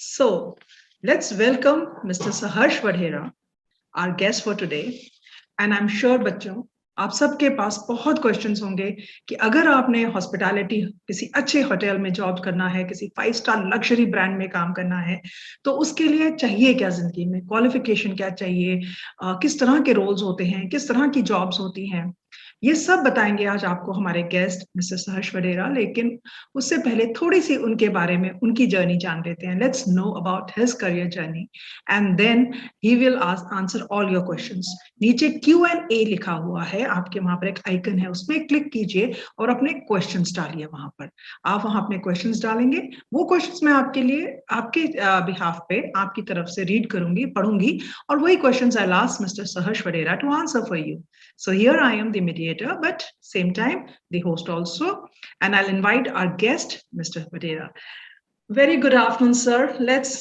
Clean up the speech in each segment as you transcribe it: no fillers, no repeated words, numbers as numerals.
So, let's welcome Mr. Saharsh Vadhera, our guest for today. And I'm sure बच्चों आप सबके पास बहुत questions होंगे कि अगर आपने हॉस्पिटैलिटी किसी अच्छे होटल में जॉब करना है, किसी 5 स्टार लग्जरी ब्रांड में काम करना है, तो उसके लिए चाहिए क्या जिंदगी में, क्वालिफिकेशन क्या चाहिए, किस तरह के रोल्स होते हैं, किस तरह की जॉब्स होती हैं, ये सब बताएंगे आज आपको हमारे गेस्ट मिस्टर सहर्ष वडेरा। लेकिन उससे पहले थोड़ी सी उनके बारे में उनकी जर्नी जान लेते हैं। Let's know about his career journey and then he will answer all your questions. नीचे Q&A लिखा हुआ है, आपके वहां पर एक आइकन है, उसमें क्लिक कीजिए और अपने क्वेश्चंस डालिए। वहां पर आप वहां अपने क्वेश्चंस डालेंगे, वो क्वेश्चंस मैं आपके लिए आपके बिहाफ पे आपकी तरफ से रीड करूंगी, पढ़ूंगी, और वही questions I ask mister Saharsh Vadera to answer for you. So here I am the mediator, but same time the host also, and I'll invite our guest, Mr. Vadera. Very good afternoon, sir. Let's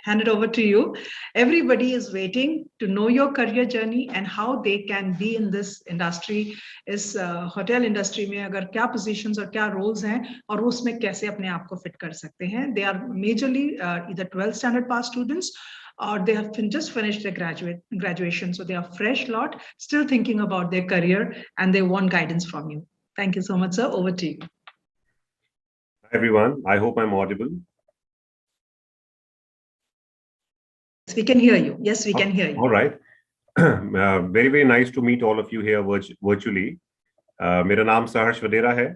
hand it over to you. Everybody is waiting to know your career journey and how they can be in this industry. इस hotel industry में अगर क्या positions और क्या roles हैं और उसमें कैसे अपने आप को fit कर सकते हैं. They are majorly either 12th standard pass students or they have just finished their graduation, so they are fresh lot, still thinking about their career, and they want guidance from you. Thank you so much, sir. Over to you. Hi everyone, I hope I'm audible. Yes, we can hear you. Yes, we can hear you. All right. Very nice to meet all of you here virtually. मेरा नाम सहर्ष वडेरा है.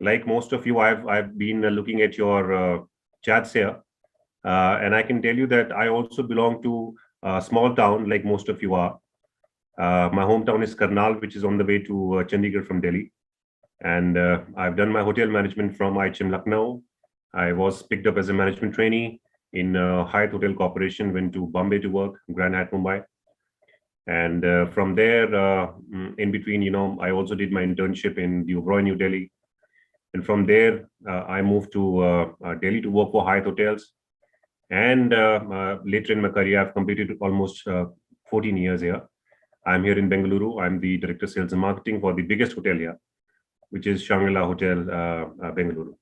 Like most of you, I've been looking at your chats here. And I can tell you that I also belong to a small town like most of you are. My hometown is Karnal, which is on the way to Chandigarh from Delhi. And I've done my hotel management from IHM Lucknow. I was picked up as a management trainee in Hyatt Hotel Corporation, went to Bombay to work, Grand Hyatt Mumbai. And from there, in between, I also did my internship in the Oberoi, New Delhi. And from there, I moved to Delhi to work for Hyatt Hotels. And later in my career, I've completed almost 14 years here. I'm here in Bengaluru. I'm the Director of Sales and Marketing for the biggest hotel here, which is Shangri-La Hotel, Bengaluru.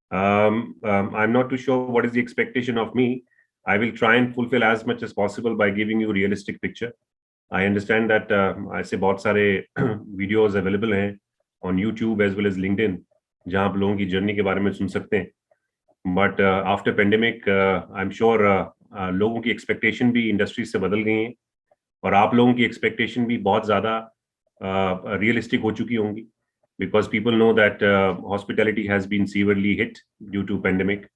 I'm not too sure what is the expectation of me. I will try and fulfill as much as possible by giving you a realistic picture. I understand that ऐसे बहुत सारे videos available हैं on YouTube as well as LinkedIn, जहाँ आप लोगों की journey के बारे में सुन सकते हैं. But after pandemic, I'm sure लोगों की expectation भी industry से बदल गई हैं और आप लोगों की expectation भी बहुत ज़्यादा realistic हो चुकी होंगी, because people know that hospitality has been severely hit due to pandemic.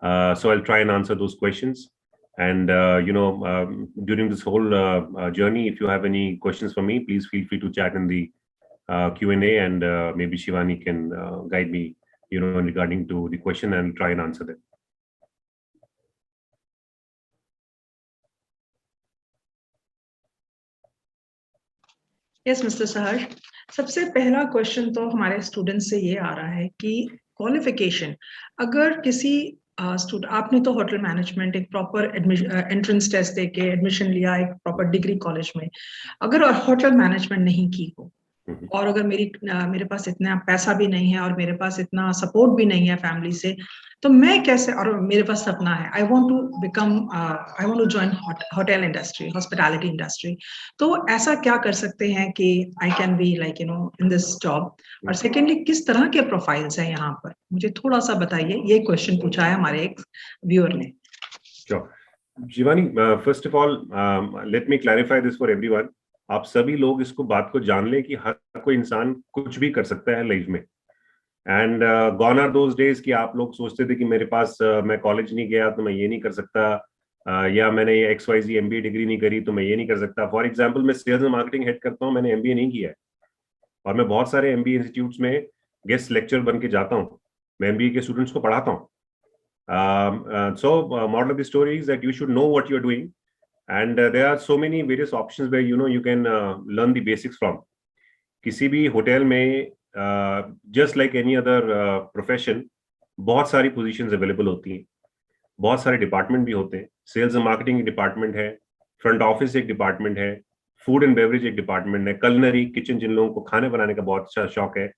So I'll try and answer those questions. And during this whole journey, if you have any questions for me, please feel free to chat in the Q&A, and maybe Shivani can guide me, regarding to the question, and try and answer them. Yes, Mr. Saharsh. सबसे पहला question तो हमारे student से ये आ रहा है कि qualification, अगर किसी आपने तो होटल मैनेजमेंट एक प्रॉपर एंट्रेंस टेस्ट देके एडमिशन लिया एक प्रॉपर डिग्री कॉलेज में, अगर होटल मैनेजमेंट नहीं की हो और अगर मेरे पास इतना पैसा भी नहीं है और मेरे पास इतना सपोर्ट भी नहीं है फैमिली से, तो मैं कैसे, और मेरे पास सपना है I want to join hotel industry, hospitality industry, तो ऐसा क्या कर सकते हैं कि I can be like in this job? और सेकेंडली, किस तरह के प्रोफाइल्स हैं यहाँ पर, मुझे थोड़ा सा बताइए। ये क्वेश्चन पूछा है हमारे एक व्यूअर ने. Shivani, first of all, let me clarify this for everyone. आप सभी लोग इसको बात को जान लें कि हर कोई इंसान कुछ भी कर सकता है लाइफ में. And gone are those days कि आप लोग सोचते थे कि मेरे पास मैं कॉलेज नहीं गया तो मैं ये नहीं कर सकता, या मैंने XYZ MBA डिग्री नहीं करी तो मैं ये नहीं कर सकता. फॉर एग्जांपल, मैं सेल्स एंड मार्केटिंग हेड करता हूँ, मैंने MBA नहीं किया है और मैं बहुत सारे MBA इंस्टीट्यूट्स में गेस्ट लेक्चर बन के जाता हूँ, मैं MBA के स्टूडेंट्स को पढ़ाता हूँ. So moral of the story is that you should know what you're doing, and there are so many various options where you can learn the basics from. किसी भी होटल में just like any other profession, बहुत सारी positions available होती हैं, बहुत सारे department भी होते हैं. सेल्स एंड मार्केटिंग एक डिपार्टमेंट है, फ्रंट ऑफिस एक डिपार्टमेंट है, फूड एंड बेवरेज एक डिपार्टमेंट है, कलिनरी किचन, जिन लोगों को खाने बनाने का बहुत अच्छा शौक है,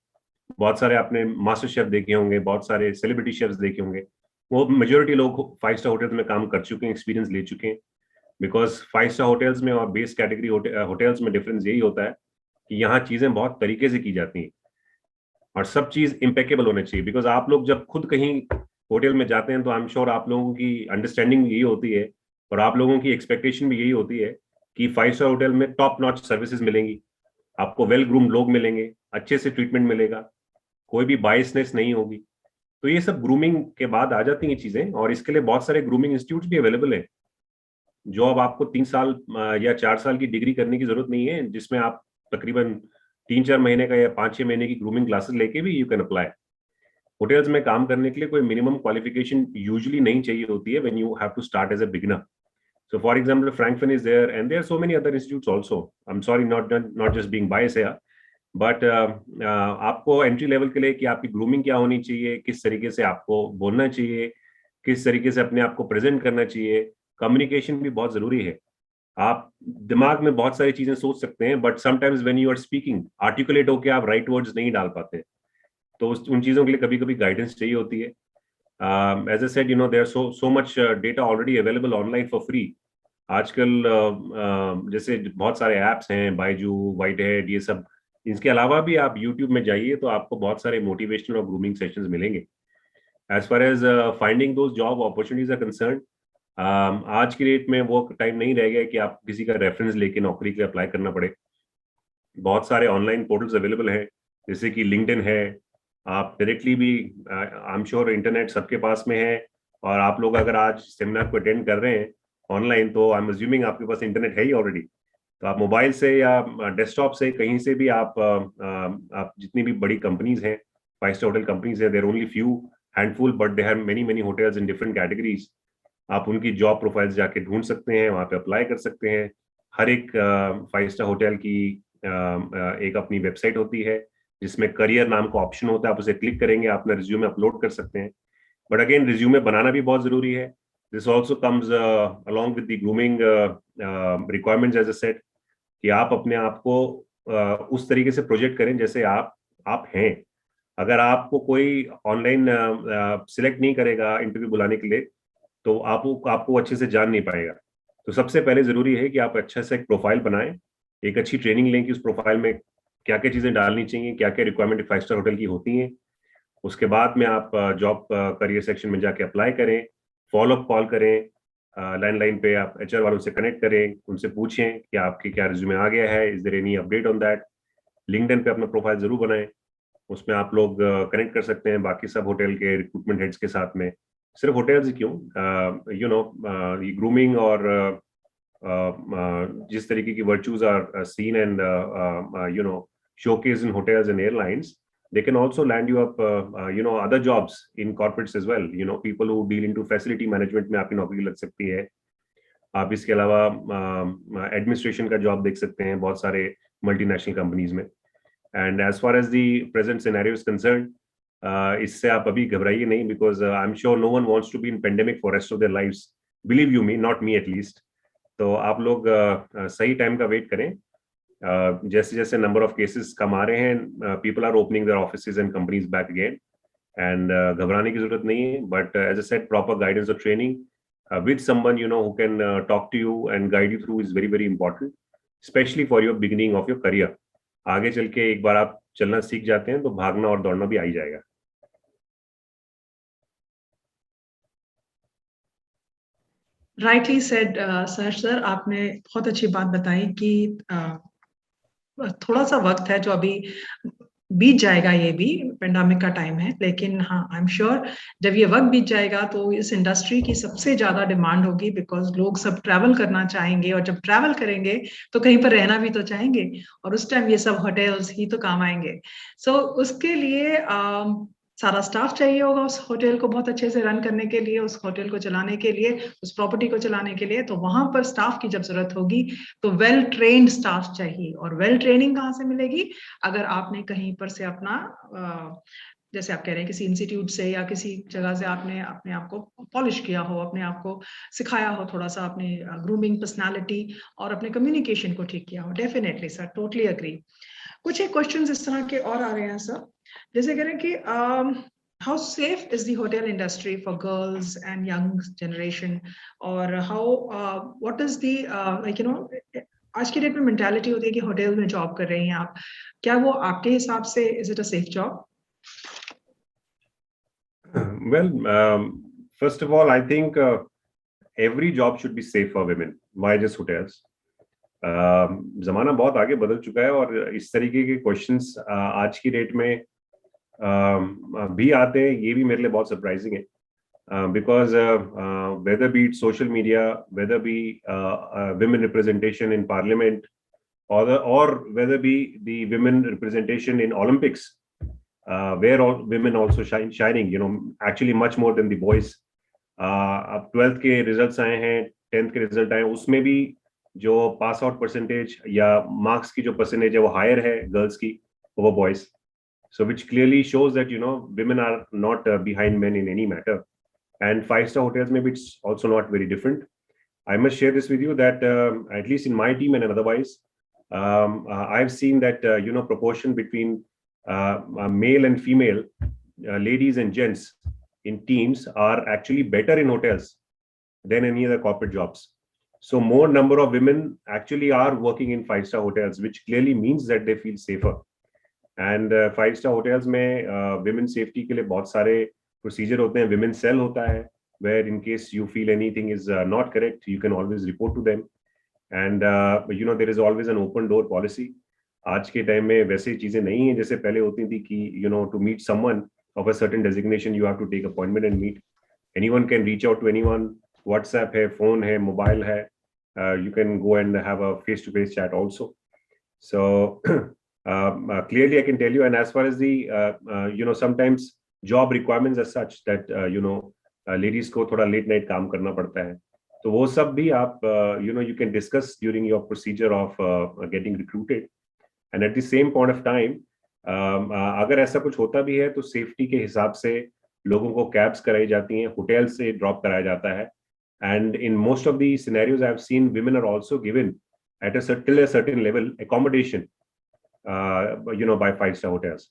बहुत सारे आपने मास्टर शेफ देखे होंगे, बहुत सारे सेलिब्रिटी शेफ्स देखे होंगे, वो मेजोरिटी लोग 5 स्टार होटल्स में काम कर चुके हैं, एक्सपीरियंस ले चुके हैं। बिकॉज 5 स्टार होटल्स में और बेस कैटेगरी होटल्स में डिफरेंस यही होता है कि यहाँ चीजें बहुत तरीके से की जाती हैं और सब चीज इम्पेकेबल होने चाहिए। बिकॉज आप लोग जब खुद कहीं होटल में जाते हैं तो आई एम श्योर आप लोगों की अंडरस्टैंडिंग यही होती है और आप लोगों की एक्सपेक्टेशन भी यही होती है कि 5 स्टार होटल में टॉप नॉच सर्विसेज मिलेंगी, आपको वेल ग्रूम्ड लोग मिलेंगे, अच्छे से ट्रीटमेंट मिलेगा, कोई भी बायसनेस नहीं होगी। तो ये सब ग्रूमिंग के बाद आ जाती हैं चीजें, और इसके लिए बहुत सारे ग्रूमिंग इंस्टीट्यूट भी अवेलेबल है जो अब आपको 3 साल या 4 साल की डिग्री करने की जरूरत नहीं है, जिसमें आप तकरीबन 3-4 महीने का या 5-6 महीने की ग्रूमिंग क्लासेस लेके भी यू कैन अप्लाई। होटल्स में काम करने के लिए कोई मिनिमम क्वालिफिकेशन यूजुअली नहीं चाहिए होती है when you have to start as a beginner. So, for example, Frankfurt is there, and there are so many other institutes also. I'm sorry, not just being biased here, but आपको entry level के लिए कि आपकी grooming क्या होनी चाहिए, किस तरीके से आपको बोलना चाहिए, किस तरीके से अपने आप को प्रेजेंट करना चाहिए, कम्युनिकेशन भी बहुत जरूरी है। आप दिमाग में बहुत सारी चीजें सोच सकते हैं, but sometimes when you are speaking articulate होके आप राइट वर्ड्स नहीं डाल पाते, तो उन चीजों के लिए कभी कभी गाइडेंस चाहिए होती है। As I said, there are so much data already available online for free. आजकल जैसे बहुत सारे ऐप्स हैं, बायजू, वाइट हेड, ये सब। इसके अलावा भी आप यूट्यूब में जाइए तो आपको बहुत सारे मोटिवेशनल और ग्रूमिंग सेशंस मिलेंगे। As far as finding those job opportunities are concern, आज की डेट में वो टाइम नहीं रह गया कि आप किसी का रेफरेंस लेके नौकरी के लिए अप्लाई करना पड़े। बहुत सारे ऑनलाइन पोर्टल्स अवेलेबल हैं, जैसे कि लिंक्डइन है। आप डायरेक्टली भी, आई एम श्योर इंटरनेट सबके पास में है, और आप लोग अगर आज सेमिनार को अटेंड कर रहे हैं ऑनलाइन, तो आई एम अज्यूमिंग आपके पास इंटरनेट है ही ऑलरेडी। तो आप मोबाइल से या डेस्कटॉप से कहीं से भी आप जितनी भी बड़ी कंपनीज हैं, 5 स्टार होटल कंपनीज है, there only few handful, but they have many many hotels in different categories. आप उनकी जॉब प्रोफाइल्स जाके ढूंढ सकते हैं, वहाँ पे अप्लाई कर सकते हैं। हर एक 5 स्टार होटल की एक अपनी वेबसाइट होती है जिसमें करियर नाम का ऑप्शन होता है, आप उसे क्लिक करेंगे, आप अपना रिज्यूमे अपलोड कर सकते हैं। बट अगेन, रिज्यूमे बनाना भी बहुत जरूरी है। This also comes along with the grooming requirements, as a set, कि आप अपने आप को उस तरीके से प्रोजेक्ट करें जैसे आप हैं। अगर आपको कोई ऑनलाइन सिलेक्ट नहीं करेगा इंटरव्यू बुलाने के लिए, तो आपको अच्छे से जान नहीं पाएगा। तो सबसे पहले जरूरी है कि आप अच्छा से एक प्रोफाइल बनाएं, एक अच्छी ट्रेनिंग लें कि उस प्रोफाइल में क्या क्या चीजें डालनी चाहिए, क्या क्या रिक्वायरमेंट 5 स्टार होटल की होती हैं। उसके बाद में आप जॉब करियर सेक्शन में जाके अप्लाई करें, फॉलोअप कॉल करें, लैंडलाइन पे आप HR वालों से कनेक्ट करें, उनसे पूछें कि आपके क्या रिज्यूमे आ गया है, is there any update on that. LinkedIn पे अपना प्रोफाइल जरूर बनाएं, उसमें आप लोग कनेक्ट कर सकते हैं बाकी सब होटल के रिक्रूटमेंट हेड्स के साथ में। सिर्फ होटल्स ही क्यों, ये ग्रूमिंग और जिस तरीके की virtues are seen and showcased in hotels and airlines, they can also land you up other jobs in corporates as well. People who deal into facility management में आपकी नौकरी लग सकती है। आप इसके अलावा एडमिनिस्ट्रेशन का जॉब देख सकते हैं बहुत सारे मल्टीनेशनल कंपनीज में। And as far as the present scenario is concern, इससे आप अभी घबराइए नहीं, because I am sure no one wants to be in pandemic for rest of their lives, believe you me, not me at least. तो आप लोग सही time का वेट करें। जैसे जैसे नंबर ऑफ केसेस कम आ रहे हैं, people are opening their offices and companies back again, and घबराने की जरूरत नहीं है। But as a said, proper guidance और training with someone who can talk to you and guide you through is very very important, especially for your beginning of your career. आगे चल के एक बार आप चलना सीख जाते हैं तो भागना और दौड़ना भी आ ही जाएगा। राइटली सेड सहर्ष सर, आपने बहुत अच्छी बात बताई कि थोड़ा सा वक्त है जो अभी बीत जाएगा, ये भी पेंडेमिक का टाइम है, लेकिन हाँ, आई एम श्योर जब ये वक्त बीत जाएगा तो इस इंडस्ट्री की सबसे ज्यादा डिमांड होगी, बिकॉज लोग सब ट्रैवल करना चाहेंगे, और जब ट्रैवल करेंगे तो कहीं पर रहना भी तो चाहेंगे, और उस टाइम ये सब होटल्स ही तो काम आएंगे। सो उसके लिए सारा स्टाफ चाहिए होगा उस होटल को बहुत अच्छे से रन करने के लिए, उस होटल को चलाने के लिए, उस प्रॉपर्टी को चलाने के लिए। तो वहां पर स्टाफ की जब जरूरत होगी तो वेल ट्रेन्ड स्टाफ चाहिए, और वेल ट्रेनिंग कहाँ से मिलेगी? अगर आपने कहीं पर से अपना जैसे आप कह रहे हैं किसी इंस्टीट्यूट से या किसी जगह से आपने अपने आप को पॉलिश किया हो, अपने आप को सिखाया हो, थोड़ा सा अपनी ग्रूमिंग पर्सनालिटी और अपने कम्युनिकेशन को ठीक किया हो। Definitely sir, totally agree. कुछ एक क्वेश्चंस इस तरह के और आ रहे हैं सर, जैसे कह रहे हैं कि how safe is the hotel industry for girls and young generation, or how what is the like आज की डेट में मेंटालिटी होती है कि होटल में जॉब कर रही हैं आप, क्या वो आपके हिसाब से is it a safe job? Well, first of all, I think every job should be safe for women. Why just hotels? जमाना बहुत आगे बदल चुका है और इस तरीके के क्वेश्चंस आज की डेट में भी आते हैं, ये भी मेरे लिए बहुत सरप्राइजिंग है. Because whether be it social media, whether be women representation in parliament, or whether be the women representation in Olympics, where all women also shining, actually much more than the boys. अब 12th के results आए हैं, 10th के result आए हैं, उसमें भी जो पास आउट परसेंटेज या मार्क्स की जो परसेंटेज है वो हायर है गर्ल्स की over boys. So which clearly shows that women are not behind men in any matter. And five-star hotels, maybe it's also not very different. I must share this with you that at least in my team and otherwise, I've seen that proportion between male and female ladies and gents in teams are actually better in hotels than any other corporate jobs. So more number of women actually are working in five-star hotels, which clearly means that they feel safer. And five-star hotels में women safety के लिए बहुत सारे procedure होते हैं. Women cell होता है, where in case you feel anything is not correct, you can always report to them. And there is always an open door policy. आज के टाइम में वैसे चीजें नहीं है जैसे पहले होती थी कि to meet someone of a certain designation you have to take appointment and meet. Anyone can reach out to anyone. WhatsApp है, phone है, mobile है. You can go and have a face-to-face chat also. So clearly I can tell you. And as far as the sometimes job requirements are such that ladies को थोड़ा late night काम करना पड़ता है, तो वो सब भी आप you can discuss during your procedure of getting recruited. And at the same point of time, अगर ऐसा कुछ होता भी है तो सेफ्टी के हिसाब से लोगों को कैब्स कराई जाती हैं, होटल से ड्रॉप कराया जाता है. And in most of the scenarios I've seen, women are also given at a certain level accommodation by five-star hotels.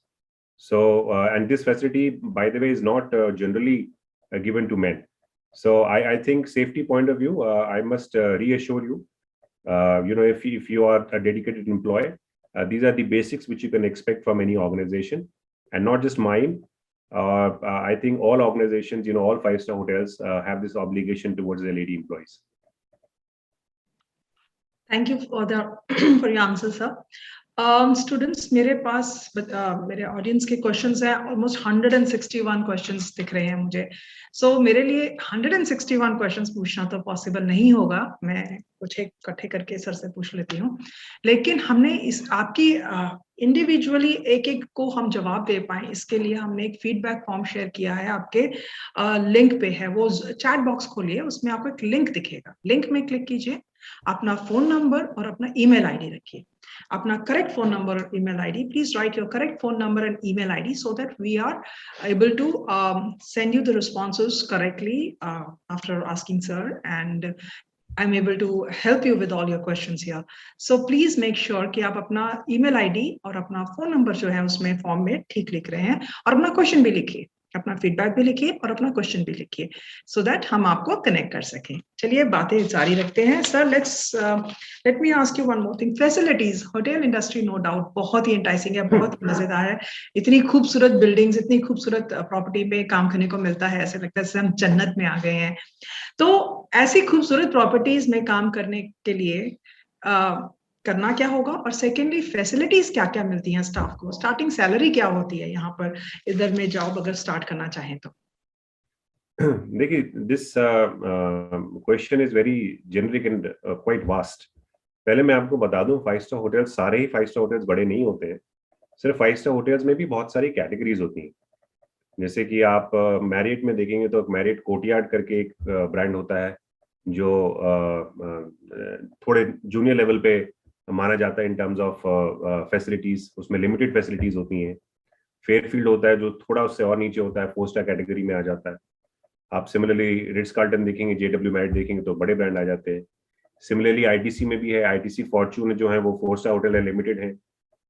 So and this facility, by the way, is not generally given to men. So I think safety point of view, I must reassure you, if you are a dedicated employee, these are the basics which you can expect from any organization, and not just mine. I think all organizations, all five-star hotels have this obligation towards their lady employees. Thank you for for your answer, sir. Students, मेरे पास मेरे audience के questions हैं. Almost 161 questions दिख रहे हैं मुझे. सो मेरे लिए 161 क्वेश्चंस पूछना तो पॉसिबल नहीं होगा. मैं कुछ इकट्ठे करके सर से पूछ लेती हूँ, लेकिन हमने इस आपकी इंडिविजुअली एक एक को हम जवाब दे पाए इसके लिए हमने एक फीडबैक फॉर्म शेयर किया है. आपके लिंक पे है, वो चैट बॉक्स खोलिए, उसमें आपको एक लिंक दिखेगा. लिंक में क्लिक कीजिए, अपना फोन नंबर और अपना ईमेल आईडी रखिए. अपना करेक्ट फोन नंबर और email ID. Please right your correct phone number and email ID so that we are able to send you the responses correctly after asking sir, and I'm able to help you with all your questions here. So please make sure कि आप अपना email ID और अपना phone number जो है उसमें form में ठीक लिख रहे हैं, और अपना क्वेश्चन भी लिखिए, अपना फीडबैक भी लिखिए और अपना क्वेश्चन भी लिखिए, so that हम आपको कनेक्ट कर सकें. चलिए बातें जारी रखते हैं. Sir, let me ask you one more thing. Facilities, hotel industry no doubt बहुत ही इंटाइसिंग है, बहुत ही मजेदार है. इतनी खूबसूरत बिल्डिंग्स, इतनी खूबसूरत प्रॉपर्टी में काम करने को मिलता है, ऐसे लगता है जैसे हम जन्नत में आ गए हैं. तो ऐसी खूबसूरत प्रॉपर्टीज में काम करने के लिए करना क्या होगा, और सेकेंडली फैसिलिटीज क्या क्या मिलती हैं स्टाफ को, स्टार्टिंग सैलरी क्या होती है यहाँ पर इधर में जॉब अगर स्टार्ट करना चाहें तो? देखिए, this question is very generic and quite vast. पहले मैं आपको बता दूं, फाइव स्टार होटल्स, सारे ही फाइव स्टार होटल्स बड़े नहीं होते हैं. सिर्फ फाइव स्टार होटल्स में भी बहुत सारी कैटेगरीज होती हैं. जैसे कि आप मैरियट में देखेंगे तो मैरियट कोर्टयार्ड करके एक ब्रांड होता है जो थोड़े जूनियर लेवल पे माना जाता है इन टर्म्स ऑफ फैसिलिटीज. उसमें लिमिटेड फैसिलिटीज होती हैं. फेयरफील्ड होता है जो थोड़ा उससे और नीचे होता है, 4-स्टार कैटेगरी में आ जाता है. आप सिमिलरली रिट्स कार्ल्टन देखेंगे, JW मैरियट देखेंगे तो बड़े ब्रांड आ जाते हैं. सिमिलरली ITC में भी है. ITC फॉर्च्यून जो है वो 4-स्टार होटल है, लिमिटेड है.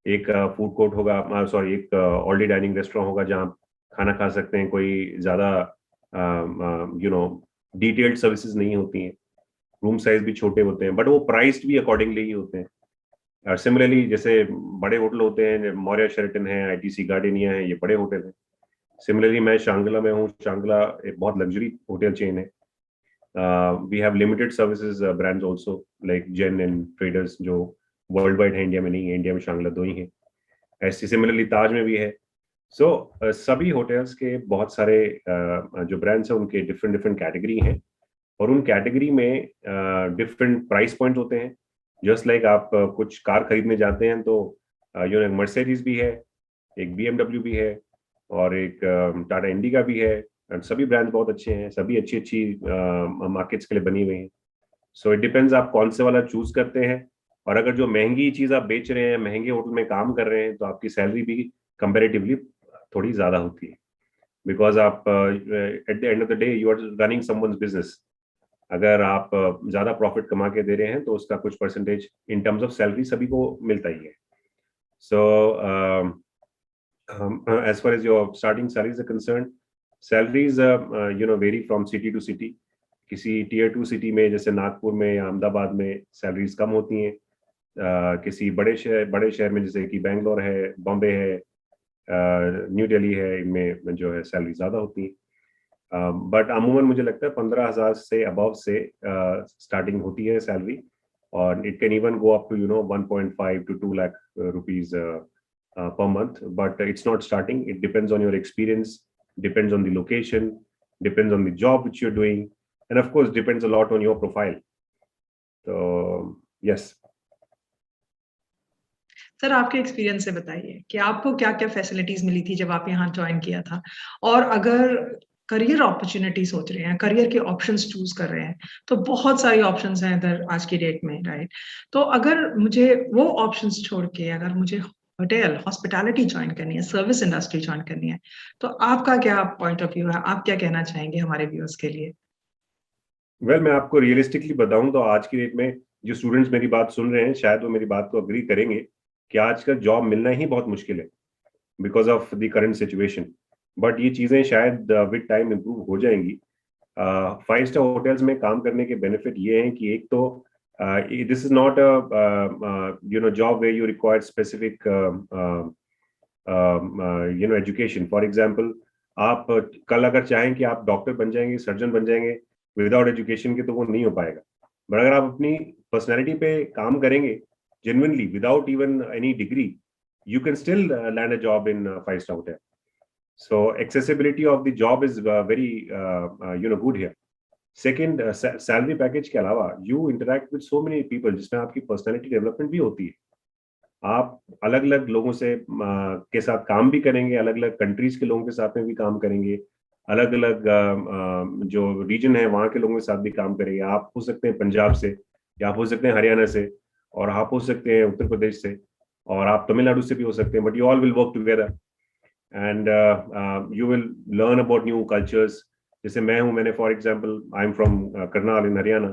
एक फूड कोर्ट होगा, सॉरी, एक ऑल डे डाइनिंग रेस्टोरेंट होगा जहाँ खाना खा सकते हैं, कोई ज़्यादा डिटेल्ड सर्विसेज नहीं होती हैं, रूम साइज भी छोटे होते हैं, बट वो प्राइस्ड भी अकॉर्डिंगली ही होते हैं। और सिमिलरली जैसे बड़े होटल होते हैं, मौर्य शेरेटन है, आईटीसी गार्डेनिया है, ये बड़े होटल हैं। सिमिलरली मैं शांगला में हूँ, शांगला एक बहुत लग्जरी होटल चेन है। We have limited services brands also like Jen and Traders, जो वर्ल्ड वाइड है, इंडिया में नहीं है, इंडिया में शांगला 2 ही है। ऐसे सिमिलरली ताज में भी है। सो सभी होटल्स के बहुत सारे जो ब्रांड्स हैं उनके डिफरेंट डिफरेंट कैटेगरी हैं, और उन कैटेगरी में डिफरेंट प्राइस पॉइंट होते हैं। जस्ट लाइक आप कुछ कार खरीदने जाते हैं तो मर्सिडीज भी है, एक BMW भी है, और एक टाटा इंडिका भी है। और सभी ब्रांड्स बहुत अच्छे हैं, सभी अच्छी अच्छी मार्केट्स के लिए बनी हुई हैं। सो इट डिपेंड्स आप कौन से वाला चूज करते हैं। और अगर जो महंगी चीज आप बेच रहे हैं, महंगे होटल में काम कर रहे हैं, तो आपकी सैलरी भी कंपेरेटिवली थोड़ी ज्यादा होती है, बिकॉज आप at the end of the day you are running someone's business. अगर आप ज्यादा प्रॉफिट कमा के दे रहे हैं तो उसका कुछ percentage in terms of salary सभी को मिलता ही है। सो as far as your starting salaries are concerned, salaries vary from city to city. किसी tier 2 सिटी में जैसे नागपुर में या अहमदाबाद में सैलरीज कम होती हैं। किसी बड़े शहर में जैसे कि बैंगलोर है, बॉम्बे है, न्यू दिल्ली है, इनमें जो है सैलरी ज्यादा होती है। बट अमूमन मुझे लगता है 15,000 से अबव से स्टार्टिंग होती है सैलरी, और it can even go up to 1.5 to 2 lakh rupees per month. But it's not starting. It depends on your experience, depends on the location, depends on the job which you're doing, and of course depends a lot on your profile. So yes. Sir आपके experience से बताइए कि आपको क्या क्या facilities मिली थी जब आप यहाँ ज्वाइन किया था, और अगर करियर अपॉर्चुनिटी सोच रहे हैं, करियर के ऑप्शंस चूज कर रहे हैं, तो बहुत सारी ऑप्शंस हैं इधर आज की डेट में, राइट? तो अगर मुझे वो ऑप्शंस छोड़ के अगर मुझे होटल हॉस्पिटैलिटी ज्वाइन करनी है, सर्विस इंडस्ट्री ज्वाइन करनी है, तो आपका क्या पॉइंट ऑफ व्यू है? आप क्या कहना चाहेंगे हमारे व्यूअर्स के लिए? वेल, मैं आपको रियलिस्टिकली बताऊं तो आज की डेट में जो स्टूडेंट्स मेरी बात सुन रहे हैं, शायद वो मेरी बात को अग्री करेंगे कि आजकल जॉब मिलना ही बहुत मुश्किल है because of the current situation. But ये चीजें शायद विद टाइम इम्प्रूव हो जाएंगी। 5 स्टार होटल्स में काम करने के बेनिफिट ये हैं कि एक तो this is not job way you require specific education. For example, आप कल अगर चाहें कि आप डॉक्टर बन जाएंगे, सर्जन बन जाएंगे विदाउट एजुकेशन के, तो वो नहीं हो पाएगा। बट अगर आप अपनी पर्सनैलिटी पे काम करेंगे genuinely without even any degree, you can still land a job in 5 star hotel. So accessibility of the job is very good here. Second, salary package के अलावा you interact with so many people जिसमें आपकी personality development भी होती है। आप अलग अलग लोगों से के साथ काम भी करेंगे, अलग अलग कंट्रीज के लोगों के साथ में भी काम करेंगे, अलग अलग जो रीजन है वहाँ के लोगों के साथ भी काम करेंगे। आप हो सकते हैं पंजाब से, या आप हो सकते हैं हरियाणा से, और आप हो सकते हैं उत्तर प्रदेश से, और आप तमिलनाडु से भी हो सकते हैं, but you all will work together and you will learn about new cultures. जैसे मैं हूँ, मैंने for example I am from Karnal in Haryana,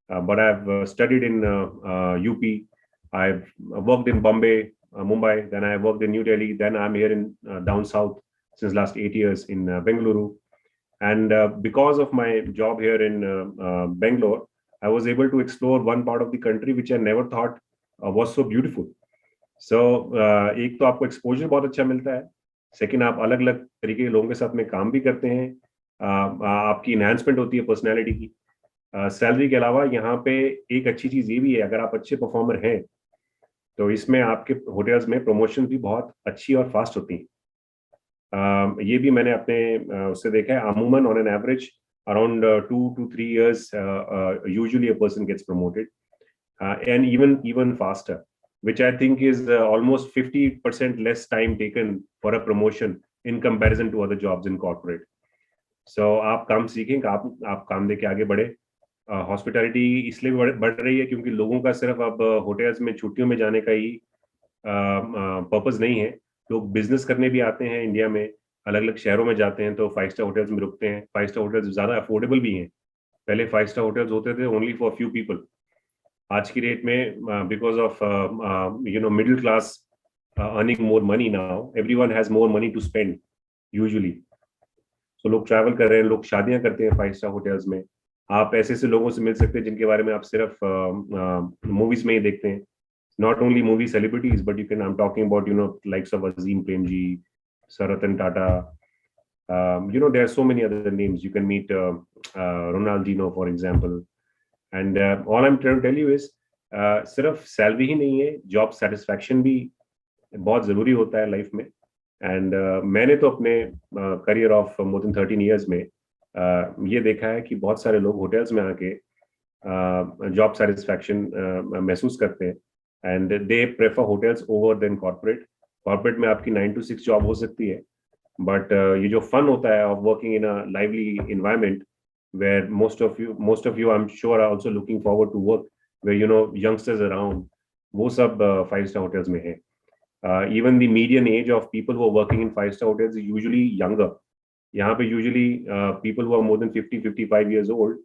but I have studied in UP, I've worked in Bombay, Mumbai, then I worked in New Delhi, then I'm here in down south since last 8 years in Bengaluru. And because of my job here in Bangalore, I was able to explore one part of the country which I never thought was so beautiful. So एक तो आपको exposure बहुत अच्छा मिलता है, second आप अलग अलग तरीके के लोगों के साथ में काम भी करते हैं, आपकी enhancement होती है personality की। सैलरी के अलावा यहाँ पे एक अच्छी चीज ये भी है, अगर आप अच्छे परफॉर्मर हैं तो इसमें आपके होटल्स में प्रमोशन भी बहुत अच्छी और फास्ट होती है। ये भी मैंने अपने उससे देखा है। अमूमन on an average around 2 to 3 years usually a person gets promoted, and even faster, which I think is almost 50% less time taken for a promotion in comparison to other jobs in corporate. So आप काम सीखें, आप काम देके आगे बढ़े। Hospitality इसलिए बढ़ रही है क्योंकि लोगों का सिर्फ अब होटल्स में छुट्टियों में जाने का ही पर्पस नहीं है। लोग बिजनेस करने भी आते हैं इंडिया में, अलग अलग शहरों में जाते हैं, तो 5 स्टार होटल्स में रुकते हैं। 5 स्टार होटल्स ज़्यादा अफोर्डेबल भी हैं। पहले 5 स्टार होटल्स होते थे ओनली फॉर फ्यू पीपल। आज की डेट में because of middle class earning more money now, everyone has more money to spend usually. So लोग ट्रैवल कर रहे हैं, लोग शादियां करते हैं 5 स्टार होटल्स में। आप ऐसे ऐसे लोगों से मिल सकते हैं जिनके बारे में आप सिर्फ मूवीज में ही देखते हैं। Not only movie celebrities, but you can, I am talking about likes of Azim Premji, sir Ratan Tata, there are so many other names. You can meet Ronaldinho, for example. And all I'm trying to tell you is, सिर्फ salary ही नहीं है, job satisfaction भी बहुत जरूरी होता है life में। And मैंने तो अपने career of more than 13 years में ये देखा है कि बहुत सारे लोग होटल्स में आके जॉब सेटिस्फैक्शन महसूस करते हैं, and they prefer hotels over than corporate. Corporate में आपकी 9 to 6 जॉब हो सकती है, बट ये जो फन होता है of working in a lively environment where most of you I'm sure are also looking forward to work, where youngsters around, वो सब 5 star hotels में है। Even the median age of people who are working in 5 star hotels is usually younger. यहाँ पे usually people who are more than 50-55 years old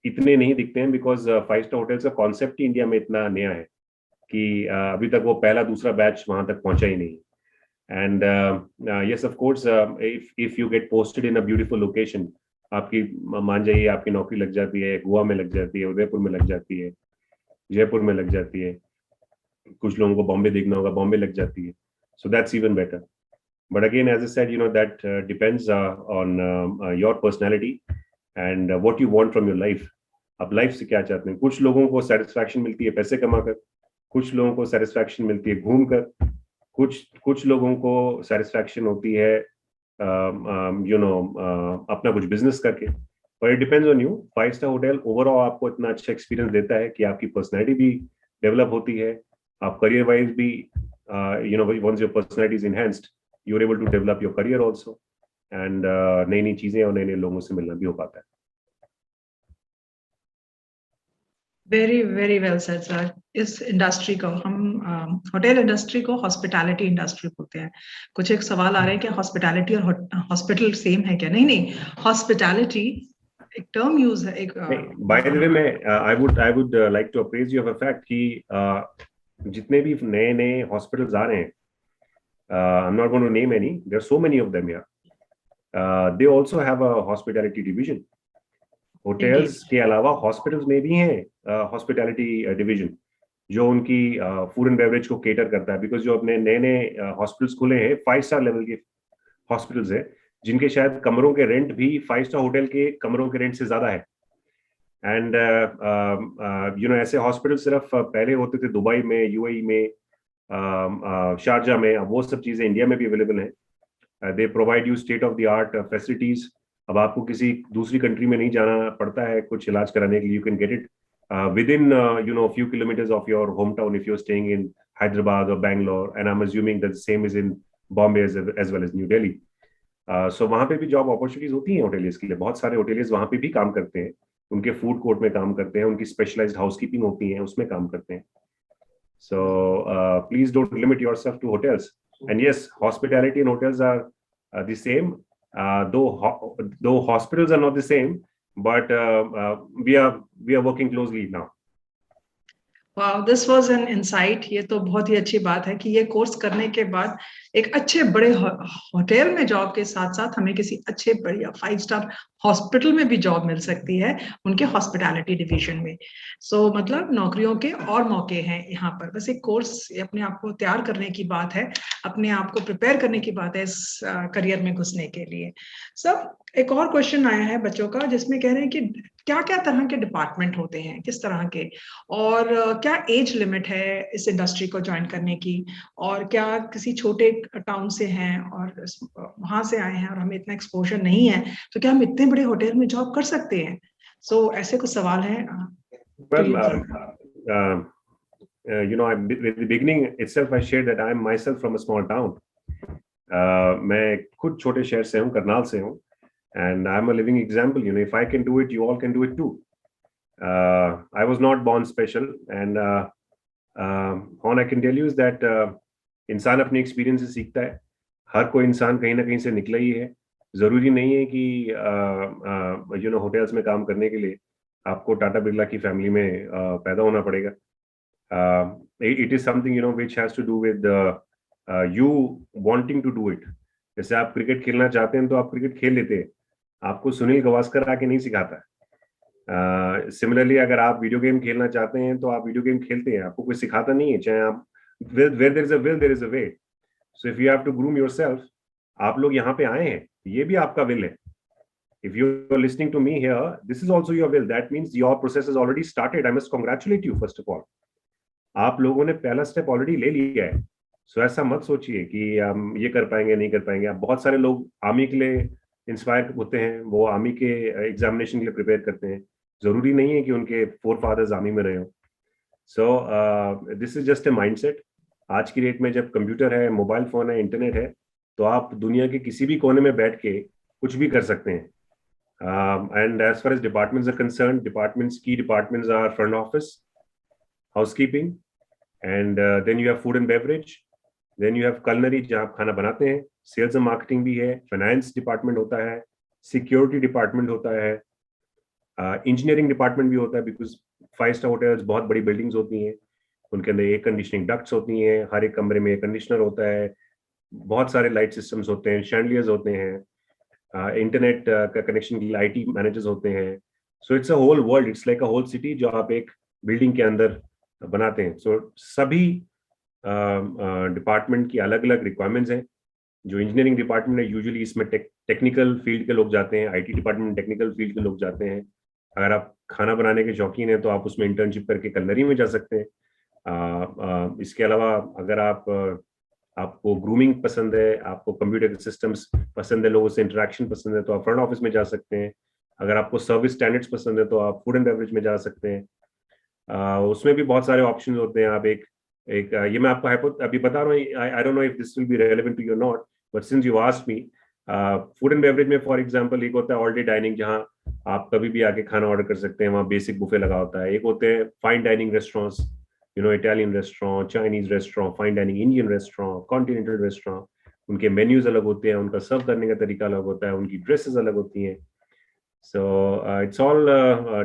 इतने नहीं दिखते हैं, because 5 star hotels का concept ही इंडिया में इतना नया है कि अभी तक वो पहला दूसरा बैच वहां तक पहुंचा ही नहीं। And yes, of course, if you get posted in a beautiful location, आपकी मान जाइए आपकी नौकरी लग जाती है, गोवा में लग जाती है, उदयपुर में लग जाती है, जयपुर में लग जाती है, कुछ लोगों को बॉम्बे देखना होगा, बॉम्बे लग जाती है, so that's even better. But again, as I said, that depends on your personality and what you want from your life. आप लाइफ से क्या चाहते हैं? कुछ लोगों को सेटिस्फैक्शन मिलती है पैसे कमाकर, कुछ लोगों को सेटिस्फैक्शन मिलती है घूमकर, कुछ लोगों को सेटिस्फैक्शन होती है अपना कुछ बिजनेस करके। पर it depends on you. 5 star hotel overall आपको इतना अच्छा एक्सपीरियंस देता है कि आपकी पर्सनैलिटी भी डेवलप होती है, आप करियर वाइज भी once your personality is enhanced, you are able to develop your career also, and नई नई चीजें और नए नए लोगों से मिलना भी हो पाता है। Very very well said sir. इस इंडस्ट्री को हम होटल इंडस्ट्री को हॉस्पिटैलिटी इंडस्ट्री बोलते हैं। कुछ एक सवाल आ रहे हैं कि हॉस्पिटैलिटी और हॉस्पिटल सेम है क्या? नहीं नहीं, हॉस्पिटैलिटी एक टर्म यूज है। एक बाय द वे मैं I would like to apprise you of a fact कि जितने भी नए नए हॉस्पिटल्स आ रहे हैं, I am not going to name any, there are so many of them here, they also have a hospitality division. Hotels के अलावा हॉस्पिटल्स में भी हैं हॉस्पिटैलिटी डिवीजन, जो उनकी फूड एंड बेवरेज को केटर करता है। बिकॉज जो अपने नए नए हॉस्पिटल्स खुले हैं 5 स्टार लेवल के हॉस्पिटल्स है, जिनके शायद कमरों के रेंट भी 5 स्टार होटल के कमरों के रेंट से ज्यादा है। एंड ऐसे हॉस्पिटल सिर्फ पहले होते थे दुबई में, यूएई में, शारजा में। अब वो सब चीजें इंडिया में भी अवेलेबल है। They provide you state of the art facilities. अब आपको किसी दूसरी कंट्री में नहीं जाना पड़ता है कुछ इलाज कराने के लिए, you can get it within few kilometers of your hometown if you're staying in Hyderabad or Bangalore, and I'm assuming that the same is in Bombay as well as New Delhi. So वहाँ पे भी job opportunities होती हैं hoteliers के लिए। बहुत सारे hoteliers वहाँ पे भी काम करते हैं, उनके फूड कोर्ट में काम करते हैं, उनकी स्पेशलाइज्ड हाउसकीपिंग होती है, उसमें काम करते हैं। So please don't limit yourself to hotels. And yes, hospitality and hotels are the same, though hospitals are not the same, but we are working closely now. Wow, this was an insight. ये तो बहुत ही अच्छी बात है कि ये course करने के बाद एक अच्छे बड़े होटल में जॉब के साथ साथ हमें किसी अच्छे बढ़िया 5 स्टार हॉस्पिटल में भी जॉब मिल सकती है, उनके हॉस्पिटैलिटी डिवीजन में। सो मतलब नौकरियों के और मौके हैं यहाँ पर। बस एक कोर्स अपने आप को तैयार करने की बात है, अपने आप को प्रिपेयर करने की बात है इस करियर में घुसने के लिए। सर, एक और क्वेश्चन आया है बच्चों का, जिसमें कह रहे हैं कि क्या क्या तरह के डिपार्टमेंट होते हैं, किस तरह के, और क्या एज लिमिट है इस इंडस्ट्री को ज्वाइन करने की, और क्या किसी छोटे टाउन से हैं और वहां से आए हैं और हमें इतना एक्सपोजर नहीं है, तो क्या हम इतने बड़े होटल में जॉब कर सकते हैं? सो ऐसे कुछ सवाल हैं। Well, at the beginning itself, I shared that I am myself from a small town. मैं खुद छोटे शहर से हूँ, करनाल से हूँ, and I'm a living example. If I can do it, you all can do it too. I was not born special, and all I can tell you is that इंसान अपने एक्सपीरियंस से सीखता है। हर कोई इंसान कहीं ना कहीं से निकला ही है। जरूरी नहीं है कि होटल्स में काम करने के लिए आपको टाटा बिरला की फैमिली में पैदा होना पड़ेगा। It is something which has to do with you wanting to do it. जैसे आप क्रिकेट खेलना चाहते हैं तो आप क्रिकेट खेल लेते हैं, आपको सुनील गावस्कर आके नहीं सिखाता है। सिमिलरली अगर आप वीडियो गेम खेलना चाहते हैं तो आप वीडियो गेम खेलते हैं, आपको कोई सिखाता नहीं है। चाहे आप where there is a will there is a way, so if you have to groom yourself, आप लोग यहाँ पे आए हैं, ये भी आपका will है। If you are listening to me here, this is also your will. That means your process has already started. I must congratulate you first of all. आप लोगों ने पहला स्टेप ऑलरेडी ले लिया है। सो ऐसा मत सोचिए कि हम ये कर पाएंगे नहीं कर पाएंगे। आप बहुत सारे लोग आर्मी के लिए इंस्पायर होते हैं, वो आर्मी के एग्जामिनेशन के लिए प्रिपेयर करते हैं। जरूरी नहीं है कि उनके फोर फादर्स आर्मी में रहे हो। So this is just a mindset. आज की डेट में जब कंप्यूटर है, मोबाइल फोन है, इंटरनेट है, तो आप दुनिया के किसी भी कोने में बैठ के कुछ भी कर सकते हैं। And as far as departments are concern, departments की departments are front office, housekeeping, and then you have food and beverage, then you have culinary जहाँ आप खाना बनाते हैं, सेल्स एंड मार्केटिंग भी है, फाइनेंस डिपार्टमेंट होता है, सिक्योरिटी डिपार्टमेंट होता है, इंजीनियरिंग डिपार्टमेंट भी होता है, बिकॉज 5 स्टार होटल्स बहुत बड़ी बिल्डिंग्स होती हैं, उनके अंदर एयर कंडीशनिंग डक्ट्स होती हैं, हर एक कमरे में एयर कंडीशनर होता है, बहुत सारे लाइट सिस्टम्स होते हैं, शैंडलियर्स होते हैं, इंटरनेट का कनेक्शन के लिए आईटी मैनेजर्स होते हैं। So it's a whole world, it's like a whole city जो आप एक बिल्डिंग के अंदर बनाते हैं। सो सभी डिपार्टमेंट की अलग अलग रिक्वायरमेंट्स हैं। जो इंजीनियरिंग डिपार्टमेंट है यूजुअली इसमें टेक्निकल फील्ड के लोग जाते हैं, आईटी डिपार्टमेंट टेक्निकल फील्ड के लोग जाते हैं। अगर आप खाना बनाने के शौकीन हैं तो आप उसमें इंटर्नशिप करके कलनरी में जा सकते हैं। इसके अलावा अगर आपको ग्रूमिंग पसंद है, आपको कंप्यूटर सिस्टम्स पसंद है, लोगों से इंटरेक्शन पसंद है, तो आप फ्रंट ऑफिस में जा सकते हैं। अगर आपको सर्विस स्टैंडर्ड्स पसंद है तो आप फूड एंड बेवरेज में जा सकते हैं। उसमें भी बहुत सारे ऑप्शन होते हैं। आप एक ये मैं आपको अभी बता रहा हूँ, I don't know if this will be relevant to you not, but since you asked me, food and beverage में फॉर एग्जांपल एक होता है ऑल डे डाइनिंग, जहाँ आप कभी भी आके खाना ऑर्डर कर सकते हैं, वहाँ बेसिक बुफे लगा होता है। एक होते हैं fine dining restaurants, you know, Italian restaurant, Chinese restaurant, fine dining Indian restaurant, continental restaurant. उनके मेन्यूज अलग होते हैं, उनका सर्व करने का तरीका अलग होता है, उनकी ड्रेसेस अलग होती हैं। So it's all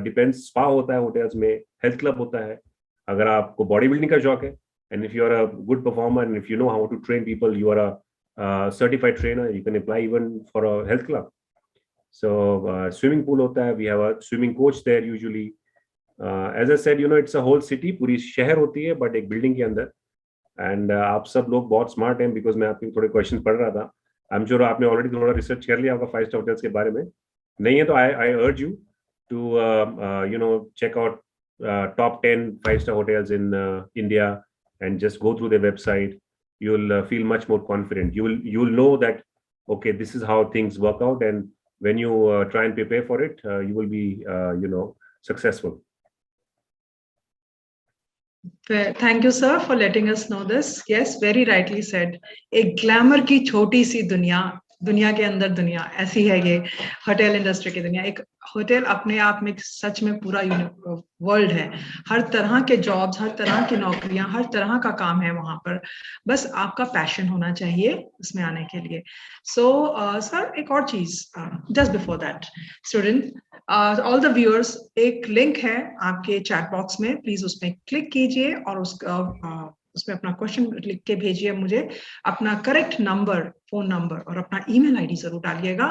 depends. Spa होता है होटल्स में, हेल्थ क्लब होता है। अगर आपको बॉडी बिल्डिंग का शौक है, and if you are a good performer and if you know how to train people, you are a certified trainer, you can apply even for a health club. So swimming pool होता है, we have a swimming coach there usually. As I said, you know, it's a whole city, पूरी शहर होती है but एक building के अंदर। And आप सब लोग बहुत स्मार्ट हैं, बिकॉज मैं आपके थोड़े क्वेश्चन पढ़ रहा था। आई एम श्योर आपने ऑलरेडी थोड़ा रिसर्च कर लिया होगा 5 स्टार होटल्स के बारे में। नहीं है तो I urge you to you know check out top 10 5 star hotels in India and just go through their website. You'll feel much more confident. You'll know that okay, this is how things work out, and when you try and prepare for it, you will be you know, successful. Thank you, sir, for letting us know this. Yes, very rightly said. एक glamour की छोटी सी दुनिया, दुनिया के अंदर दुनिया, ऐसी है ये होटल इंडस्ट्री की दुनिया। एक होटल अपने आप में सच में पूरा वर्ल्ड है। हर तरह के जॉब्स, हर तरह की नौकरियां, हर तरह का काम है वहां पर। बस आपका पैशन होना चाहिए उसमें आने के लिए। सो सर, एक और चीज, just before that, student, all the viewers, एक लिंक है आपके चैट बॉक्स में, प्लीज उसमें क्लिक कीजिए और उसमें अपना क्वेश्चन लिख के भेजिए मुझे। अपना करेक्ट नंबर, फोन नंबर और अपना ईमेल आईडी जरूर डालिएगा,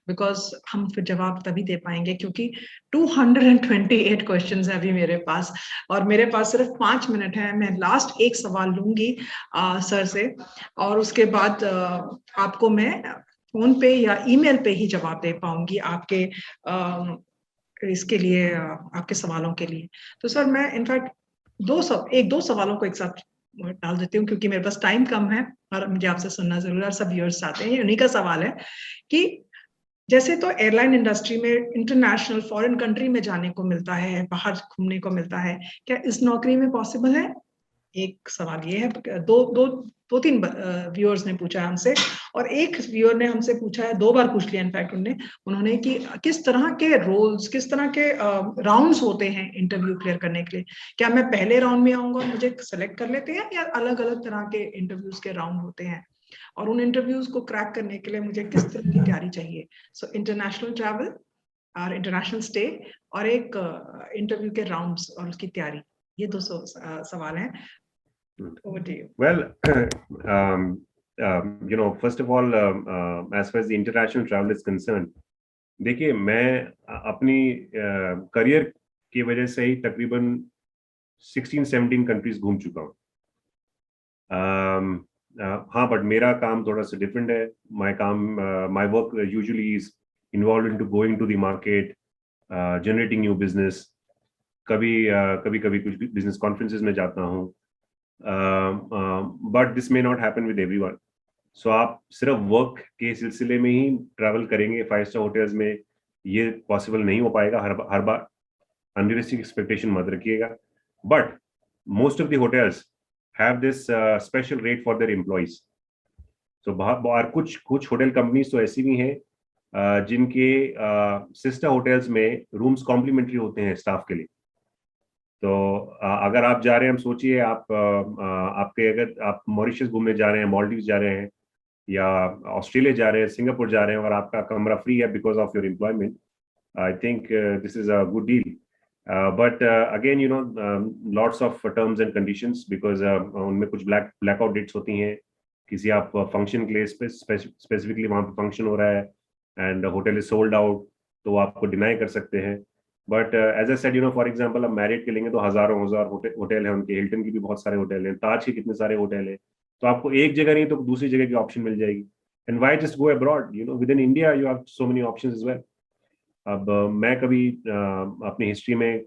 बिकॉज हम फिर जवाब तभी दे पाएंगे, क्योंकि 228 क्वेश्चंस है अभी मेरे पास, और मेरे पास सिर्फ 5 मिनट है। मैं लास्ट एक सवाल लूंगी सर से, और उसके बाद आपको मैं फोन पे या ईमेल पे ही जवाब दे पाऊंगी आपके इसके लिए, आपके सवालों के लिए। तो सर, मैं इनफैक्ट एक दो सवालों को एक साथ डाल देती हूँ, क्योंकि मेरे पास टाइम कम है और मुझे आपसे सुनना जरूर है, और सब व्यूअर्स चाहते हैं। उन्हीं का सवाल है कि जैसे तो एयरलाइन इंडस्ट्री में इंटरनेशनल फॉरेन कंट्री में जाने को मिलता है, बाहर घूमने को मिलता है, क्या इस नौकरी में पॉसिबल है? एक सवाल ये है। दो तीन व्यूअर्स ने पूछा है हमसे, और एक व्यूअर ने हमसे पूछा है, 2 बार पूछ लिया इनफैक्ट उन्होंने कि किस तरह के रोल्स, किस तरह के राउंड्स होते हैं इंटरव्यू क्लियर करने के लिए। क्या मैं पहले राउंड में आऊंगा और मुझे सेलेक्ट कर लेते हैं, या अलग अलग तरह के इंटरव्यूज के राउंड होते हैं? और उन इंटरव्यूज को क्रैक करने के लिए मुझे किस तरह की तैयारी चाहिए? सो इंटरनेशनल ट्रैवल और इंटरनेशनल स्टे, और एक इंटरव्यू के राउंड्स और उसकी तैयारी, ये 2 सवाल हैं। Over to you. Well, you know, first of all, as far as the international travel is concerned, देखिए, मैं अपनी करियर की वजह से ही तकरीबन 16-17 कंट्रीज घूम चुका हूँ। हाँ, बट मेरा काम थोड़ा सा डिफरेंट है। My work usually is involve in to going to the market, generating new business. कभी कभी कुछ बिजनेस कॉन्फ्रेंसेज में जाता हूँ, but this may not happen with everyone. So आप सिर्फ वर्क के सिलसिले में ही ट्रैवल करेंगे 5 स्टार होटल्स में, ये पॉसिबल नहीं हो पाएगा हर बार। अनरियलिस्टिक एक्सपेक्टेशन मत रखिएगा। But most of the hotels have this special rate for their employees. तो और कुछ कुछ होटल कंपनीज तो ऐसी भी हैं जिनके सिस्टर होटल्स में रूम्स कॉम्प्लीमेंट्री होते हैं स्टाफ के लिए। तो अगर आप जा रहे हैं, हम सोचिए आपके अगर आप मॉरिशस घूमने जा रहे हैं, मालदीव जा रहे हैं, या ऑस्ट्रेलिया जा रहे हैं, सिंगापुर जा रहे हैं, और आपका कमरा फ्री है because of your employment, I think this is a good deal. But again, you know, lots of terms and conditions because उनमें कुछ blackout dates होती हैं। किसी आप फंक्शन के लिए स्पेसिफिकली वहाँ पे फंक्शन हो रहा है and hotel is sold out, तो वो आपको डिनाई कर सकते हैं। But as a said, you know, for example आप मैरिट के लेंगे तो हजारों हजार होटल हैं उनके। हिल्टन की भी बहुत सारे होटल हैं, ताज के कितने सारे होटल हैं। तो आपको एक जगह नहीं तो दूसरी जगह की ऑप्शन मिल जाएगी। And why just go abroad, you know, within India you have so many options as well. अब मैं कभी अपनी हिस्ट्री में,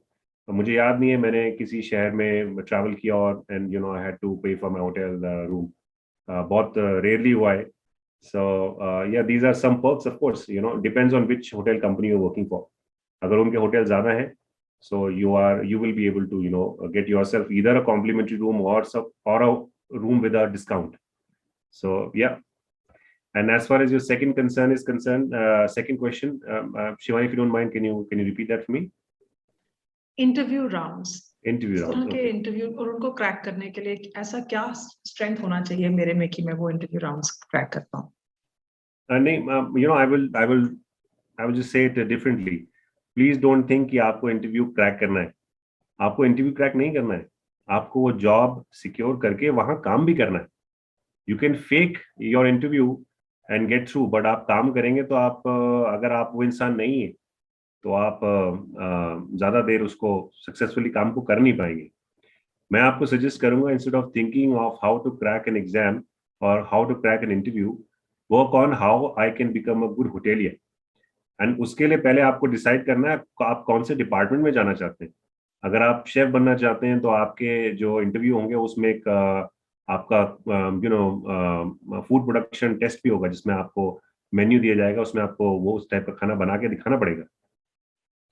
मुझे याद नहीं है मैंने किसी शहर में ट्रैवल किया और and you know I had to pay for my hotel room. बहुत रेयरली हुआ है। So yeah these are some perks, of course, you know, depends on which hotel company you working for. अगर उनके hotel ज्यादा हैं, so you will be able to, you know, get yourself either a complimentary room or a room with a discount. So yeah. And as far as your second concern is concerned, second question, Shivani, if you don't mind, can you repeat that for me? Interview rounds, Interview इस तरह rounds, के okay. Interview और उनको crack करने के लिए ऐसा क्या स्ट्रेंथ होना चाहिए मेरे में कि मैं वो इंटरव्यू राउंड्स क्रैक कर पाऊँ? नहीं, you know, I will just say it differently. Please don't think कि आपको इंटरव्यू क्रैक करना है। आपको इंटरव्यू क्रैक नहीं करना है, आपको वो जॉब सिक्योर करके वहां काम भी करना है। You can fake your interview and get through, but आप काम करेंगे तो आप अगर आप वो इंसान नहीं है तो आप ज्यादा देर उसको सक्सेसफुली काम को कर नहीं पाएंगे। मैं आपको सजेस्ट करूंगा, instead of thinking of how to crack an exam or how to crack an interview, work on how I can become a good hotelier. And उसके लिए पहले आपको डिसाइड करना है आप कौन से डिपार्टमेंट में जाना चाहते हैं। अगर आप शेफ बनना चाहते हैं तो आपके जो इंटरव्यू होंगे उसमें एक आपका you know food production test भी होगा, जिसमें आपको मेन्यू दिया जाएगा, उसमें आपको वो उस टाइप का खाना बना के दिखाना पड़ेगा।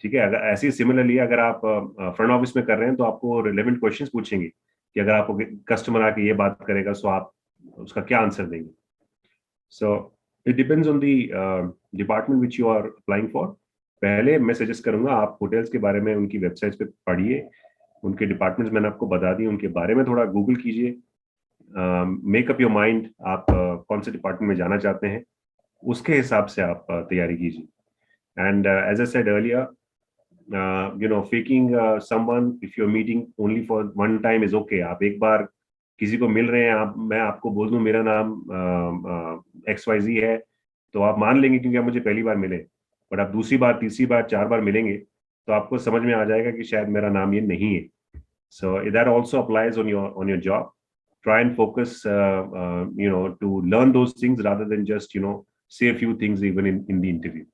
ठीक है। अगर ऐसी सिमिलरली अगर आप फ्रंट ऑफिस में कर रहे हैं तो आपको रिलेवेंट क्वेश्चंस पूछेंगे कि अगर आपको कस्टमर आके ये बात करेगा तो आप उसका क्या आंसर देंगे। So it depends on the department which you are applying for. पहले मैं सजेस्ट करूंगा आप होटल्स के बारे में उनकी वेबसाइट्स पे पढ़िए, उनके डिपार्टमेंट्स मैंने आपको बता दी, उनके बारे में थोड़ा गूगल कीजिए, मेक अप योर माइंड आप कौन से डिपार्टमेंट में जाना चाहते हैं, उसके हिसाब से आप तैयारी कीजिए। And as I said earlier, you know, faking someone if you're meeting only for one time is okay. आप एक बार किसी को मिल रहे हैं, मैं आपको बोल दूं मेरा नाम XYZ है, तो आप मान लेंगे क्योंकि आप मुझे पहली बार मिले। बट आप दूसरी बार, तीसरी बार, 4 बार मिलेंगे तो आपको समझ में आ जाएगा कि शायद मेरा नाम ये नहीं है। So that also applies on your job. Try and focus, you know, to learn those things rather than just, you know, say a few things even in the interview.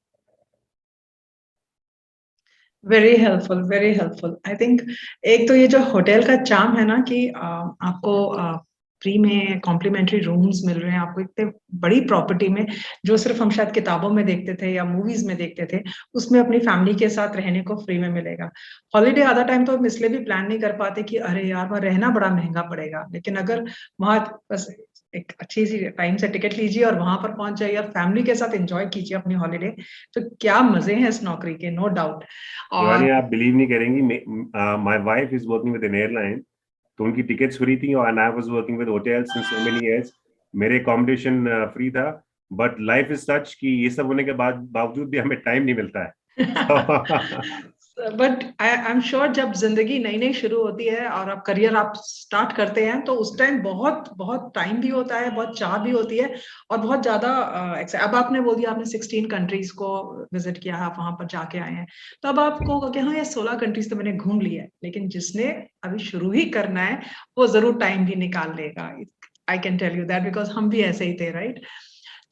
Very helpful, very helpful. I think एक तो ये जो hotel का charm है ना कि आपको free में कॉम्प्लीमेंट्री रूम्स मिल रहे हैं आपको इतने बड़ी प्रॉपर्टी में, जो सिर्फ हम शायद किताबों में देखते थे या मूवीज में देखते थे, उसमें अपनी फैमिली के साथ रहने को फ्री में मिलेगा। हॉलीडे आधा टाइम तो हम इसलिए भी प्लान नहीं कर पाते कि अरे यार वहाँ रहना बड़ा महंगा पड़ेगा, लेकिन अगर वहाँ बस एक अच्छी सी टाइम से टिकट लीजिए और वहां पर पहुंच जाइए और फैमिली के साथ एंजॉय कीजिए अपनी हॉलीडे, तो क्या मजे हैं इस नौकरी के, नो डाउट। शिवानी, और आप बिलीव नहीं करेंगी, my wife is working with N airline, तो उनकी टिकट्स फ्री थी और I was working with hotels since so many years. मेरे अकोमोडेशन फ्री था। बट लाइफ इज सच कि ये सब होने के बाद बावजूद भी हमें टाइम नहीं मिलता है। बट आई एम श्योर जब जिंदगी नई नई शुरू होती है और आप करियर आप स्टार्ट करते हैं तो उस टाइम बहुत बहुत टाइम भी होता है, बहुत चाह भी होती है और बहुत ज्यादा अब आपने बोल दिया आपने 16 कंट्रीज को विजिट किया है, आप वहां पर जाके आए हैं, तो अब आपको कि हाँ ये 16 कंट्रीज तो मैंने घूम लिया है, लेकिन जिसने अभी शुरू ही करना है वो जरूर टाइम भी निकाल लेगा। I can tell you that because हम भी ऐसे ही थे, राइट?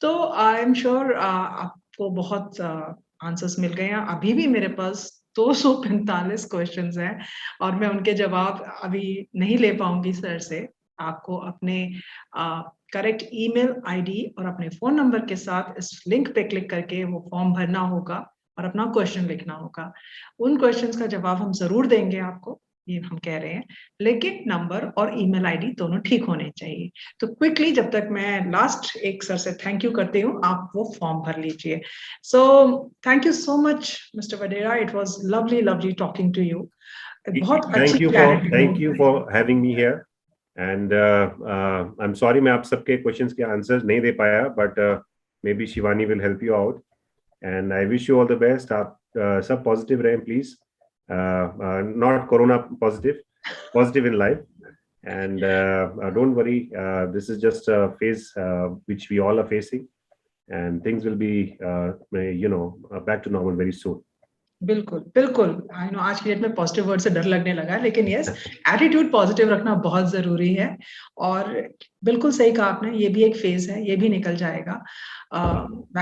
तो आई एम श्योर आपको बहुत आंसर्स मिल गए हैं। अभी भी मेरे पास 245 क्वेश्चंस हैं और मैं उनके जवाब अभी नहीं ले पाऊंगी सर से। आपको अपने करेक्ट ईमेल आईडी और अपने फोन नंबर के साथ इस लिंक पे क्लिक करके वो फॉर्म भरना होगा और अपना क्वेश्चन लिखना होगा। उन क्वेश्चंस का जवाब हम जरूर देंगे आपको, ये हम कह रहे हैं, लेकिन नंबर और ईमेल आईडी दोनों ठीक होने चाहिए। तो क्विकली, जब तक मैं लास्ट एक सर से थैंक यू करती हूँ, आप वो फॉर्म भर लीजिए। So thank you so much mister Vadera, it was lovely lovely talking to you. बहुत अच्छी clarity. Thank you for having me here and I am sorry मैं आप सबके क्वेश्चंस के आंसर्स नहीं दे पाया, but maybe Shivani will help you out and I wish you all the best. आप सब पॉजिटिव रहें please, not corona positive in life, and don't worry, this is just a phase which we all are facing, and things will be back to normal very soon. बिल्कुल बिल्कुल, I know आज की date में positive word से डर लगने लगा है, लेकिन यस, एटीट्यूड पॉजिटिव रखना बहुत जरूरी है। और बिल्कुल सही कहा आपने, ये भी एक फेज है, ये भी निकल जाएगा।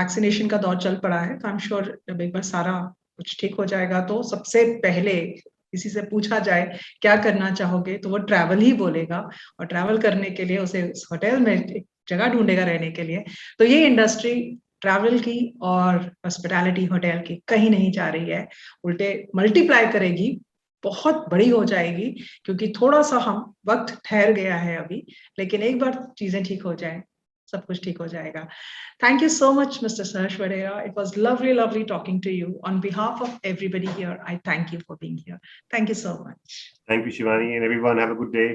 वैक्सीनेशन का दौर चल पड़ा है, तो आई एम श्योर जब एक बार सारा कुछ ठीक हो जाएगा तो सबसे पहले किसी से पूछा जाए क्या करना चाहोगे तो वो ट्रैवल ही बोलेगा, और ट्रैवल करने के लिए उसे होटल में एक जगह ढूंढेगा रहने के लिए। तो ये इंडस्ट्री ट्रैवल की और हॉस्पिटैलिटी होटल की कहीं नहीं जा रही है, उल्टे मल्टीप्लाई करेगी, बहुत बड़ी हो जाएगी, क्योंकि थोड़ा सा हम वक्त ठहर गया है अभी, लेकिन एक बार चीजें ठीक हो जाए सब कुछ ठीक हो जाएगा। Thank you so much, Mr. Saharsh Vadera. It was lovely, lovely talking to you. On behalf of everybody here, I thank you for being here. Thank you so much. Thank you, Shivani, and everyone have a good day.